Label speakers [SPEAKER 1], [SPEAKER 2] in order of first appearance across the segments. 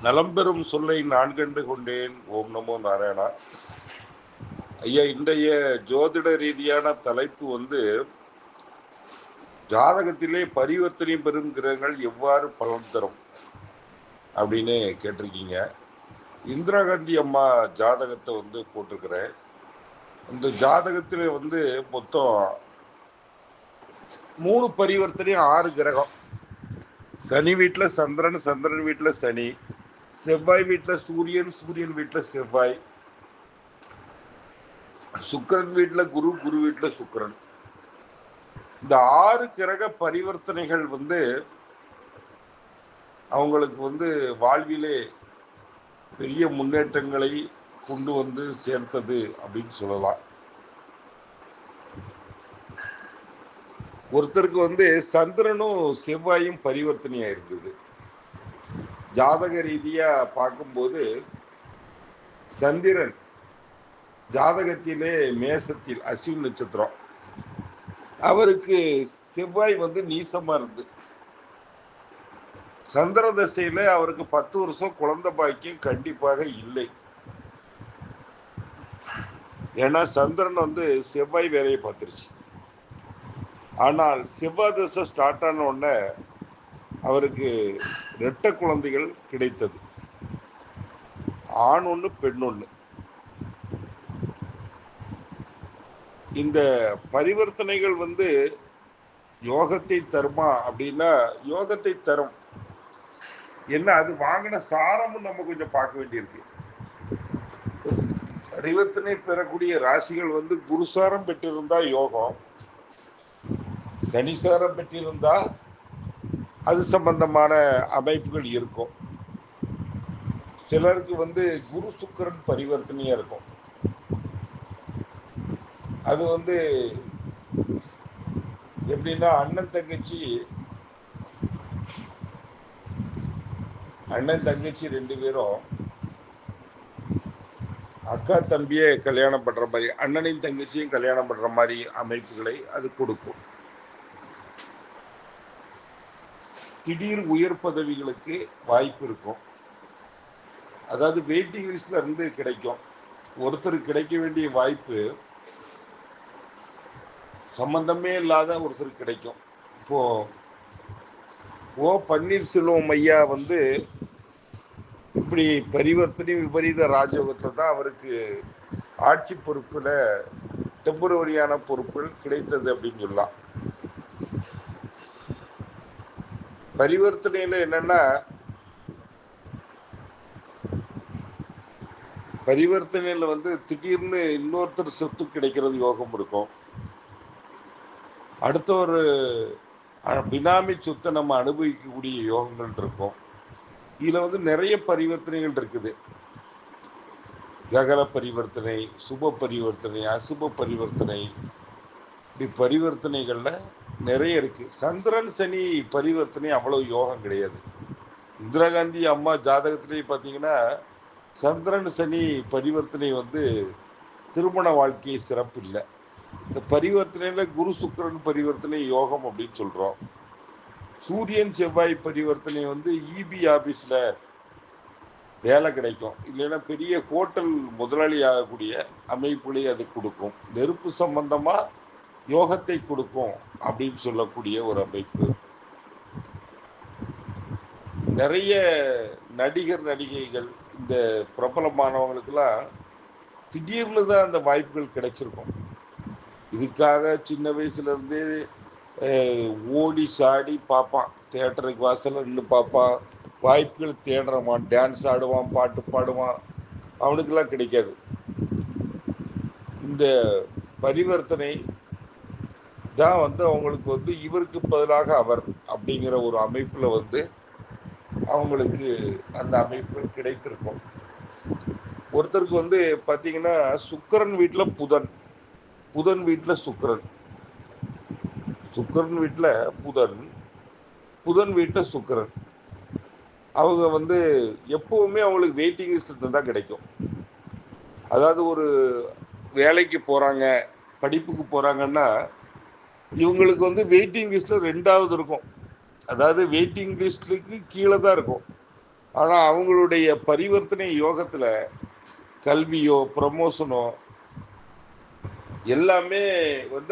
[SPEAKER 1] நலம்பெறும் சொல்லை நான் கண்டு கொண்டேன். ஓம் நமோ நாராயணா. ஐயா, இன்றைய ஜோதிட ரீதியான தலைப்பு வந்து ஜாதகத்திலே பரிவர்த்தனை பெறும் கிரகங்கள் எவ்வாறு பலன் தரும் அப்படின்னு கேட்டிருக்கீங்க. இந்திரா காந்தி அம்மா ஜாதகத்தை வந்து போட்டிருக்கிறேன். இந்த ஜாதகத்திலே வந்து மொத்தம் 3 பரிவர்த்தனையும் 6 கிரகம். சனி வீட்டில் சந்திரன், சந்திரன் வீட்டில் சனி, செவ்வாய் வீட்டில் சூரியன், சூரியன் வீட்டில் செவ்வாய், சுக்கிரன் வீட்டில் குரு, குரு வீட்டில் சுக்கிரன். இந்த 6 கிரக பரிவர்த்தனைகள் வந்து அவங்களுக்கு வந்து வாழ்விலே பெரிய முன்னேற்றங்களை கொண்டு வந்து சேர்த்தது அப்படின்னு சொல்லலாம். ஒருத்தருக்கு வந்து சந்திரனும் செவ்வாயும் பரிவர்த்தனையா இருந்தது. ஜாதக ரீதியா பார்க்கும்போது சந்திரன் ஜாதகத்திலே மேசத்தில் அஸ்வினி நட்சத்திரம், அவருக்கு செவ்வாய் வந்து நீசமா இருந்து சந்திர தசையில அவருக்கு 10 வருஷம் குழந்தை பாக்கியம் கண்டிப்பாக இல்லை. ஏன்னா சந்திரன் வந்து செவ்வாய் வேலையை பார்த்துருச்சு. ஆனால் செவ்வாய் தசை ஸ்டார்ட் ஆன உடனே அவருக்கு 2 குழந்தைகள் கிடைத்தது. ஆண் ஒன்று, பெண் ஒன்று. இந்த பரிவர்த்தனைகள் வந்து யோகத்தை தருமா அப்படின்னா யோகத்தை தரும். என்ன, அது வாங்கின சாரமும் நம்ம கொஞ்சம் பார்க்க வேண்டியிருக்கு. பரிவர்த்தனை பெறக்கூடிய ராசிகள் வந்து குருசாரம் பெற்றிருந்தா யோகம், சனிசாரம் பெற்றிருந்தா அது சம்பந்தமான அமைப்புகள் இருக்கும். சிலருக்கு வந்து குரு சுக்கிரன் பரிவர்த்தனையா இருக்கும். அது வந்து எப்படின்னா அண்ணன் தங்கச்சி 2 பேரும் அக்கா தம்பியே கல்யாணம் பண்ற மாதிரி, அண்ணனையும் தங்கச்சியும் கல்யாணம் பண்ற மாதிரி அமைப்புகளை அது கொடுக்கும். திடீர் உயர் பதவிகளுக்கு வாய்ப்பு இருக்கும். அதாவது வெயிட்டிங் லிஸ்ட்ல இருந்து கிடைக்கும். ஒருத்தருக்கு கிடைக்க வேண்டிய வாய்ப்பு சம்பந்தமே இல்லாத ஒருத்தருக்கு கிடைக்கும். இப்போ ஓ பன்னீர்செல்வம் ஐயா வந்து இப்படி பரிவர்த்தனை விபரீத ராஜயோகத்தில் தான் அவருக்கு ஆட்சி பொறுப்புல டெம்பரவரியான பொறுப்புகள் கிடைத்தது அப்படின்னு சொல்லலாம். பரிவர்த்தனையில என்னன்னா, பரிவர்த்தனையில வந்து திடீர்னு இன்னொருத்தர் சொத்து கிடைக்கிறது யோகம் இருக்கும். அடுத்த ஒரு பினாமி சொத்தை நம்ம அனுபவிக்கக்கூடிய யோகங்கள் இருக்கும். இதுல வந்து நிறைய பரிவர்த்தனைகள் இருக்குது. ககர பரிவர்த்தனை, சுப பரிவர்த்தனை, அசுப பரிவர்த்தனை, இப்படி பரிவர்த்தனைகள்ல நிறைய இருக்கு. சந்திரன் சனி பரிவர்த்தனை அவ்வளவு யோகம் கிடையாது. இந்திரா காந்தி அம்மா ஜாதகத்திலே பார்த்தீங்கன்னா சந்திரன் சனி பரிவர்த்தனை வந்து திருமண வாழ்க்கை சிறப்பு இல்லை. இந்த பரிவர்த்தனையில குரு சுக்கிரன் பரிவர்த்தனை யோகம் அப்படின்னு சொல்றோம். சூரியன் செவ்வாய் பரிவர்த்தனை வந்து இபி ஆபீஸ்ல வேலை கிடைக்கும், இல்லைன்னா பெரிய ஹோட்டல் முதலாளி ஆகக்கூடிய அமைப்புகளை அது கொடுக்கும். நெருப்பு சம்பந்தமா யோகத்தை கொடுக்கும் அப்படின்னு சொல்லக்கூடிய ஒரு அமைப்பு. நிறைய நடிகர் நடிகைகள் இந்த பிரபலமானவங்களுக்கெல்லாம் திடீர்னு தான் அந்த வாய்ப்புகள் கிடைச்சிருக்கும். இதுக்காக சின்ன வயசுல இருந்தே ஓடி சாடி பார்ப்பான், தியேட்டருக்கு வாசல்ல நின்று பார்ப்பான், வாய்ப்புகள் தேடுறவான், டான்ஸ் ஆடுவான், பாட்டு பாடுவான். அவனுக்கெல்லாம் கிடைக்காது. இந்த பரிவர்த்தனை தான் வந்து அவங்களுக்கு வந்து இவருக்கு பதிலாக அவர் அப்படிங்கிற ஒரு அமைப்புல வந்து அவங்களுக்கு அந்த அமைப்பு கிடைத்திருக்கும். ஒருத்தருக்கு வந்து பார்த்தீங்கன்னா சுக்கிரன் வீட்டில் புதன், புதன் வீட்டில் சுக்கிரன், சுக்கிரன் வீட்டில் புதன், புதன் வீட்டில் சுக்கிரன். அவங்க வந்து எப்பவுமே அவங்களுக்கு வெயிட்டிங் லிஸ்ட் தான் கிடைக்கும். அதாவது ஒரு வேலைக்கு போறாங்க, படிப்புக்கு போறாங்கன்னா இவங்களுக்கு வந்து வெயிட்டிங் லிஸ்ட்ல 2வது இருக்கும். அதாவது வெயிட்டிங் லிஸ்ட்டுக்கு கீழே தான் இருக்கும். ஆனா அவங்களுடைய பரிவர்த்தனை யோகத்துல கல்வியோ ப்ரமோஷனோ எல்லாமே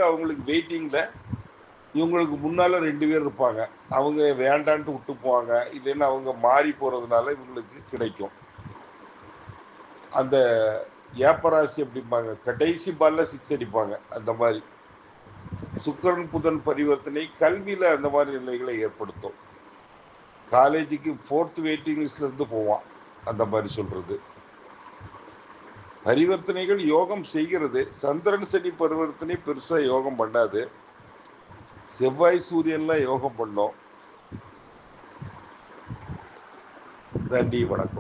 [SPEAKER 1] அவங்களுக்கு வெயிட்டிங்ல இவங்களுக்கு முன்னால 2 பேர் இருப்பாங்க. அவங்க வேண்டான்ட்டு விட்டு போவாங்க. இல்லைன்னா அவங்க மாறி போறதுனால இவங்களுக்கு கிடைக்கும். அந்த ஏப்பராசி அப்படிம்பாங்க. கடைசி பால்ல 6 அடிப்பாங்க. அந்த மாதிரி சுக்கிரன் புதன் பரிவர்த்தனை கல்வியில அந்த மாதிரி நிலைகளை ஏற்படுத்தும். காலேஜுக்கு 4th வெயிட்டிங் லிஸ்ட்ல இருந்து போவான். அந்த மாதிரி சொல்றது. பரிவர்த்தனைகள் யோகம் செய்கிறது. சந்திரன் சனி பரிவர்த்தனை பெருசா யோகம் பண்ணாது. செவ்வாய் சூரியன்லாம் யோகம் பண்ணும். நன்றி, வணக்கம்.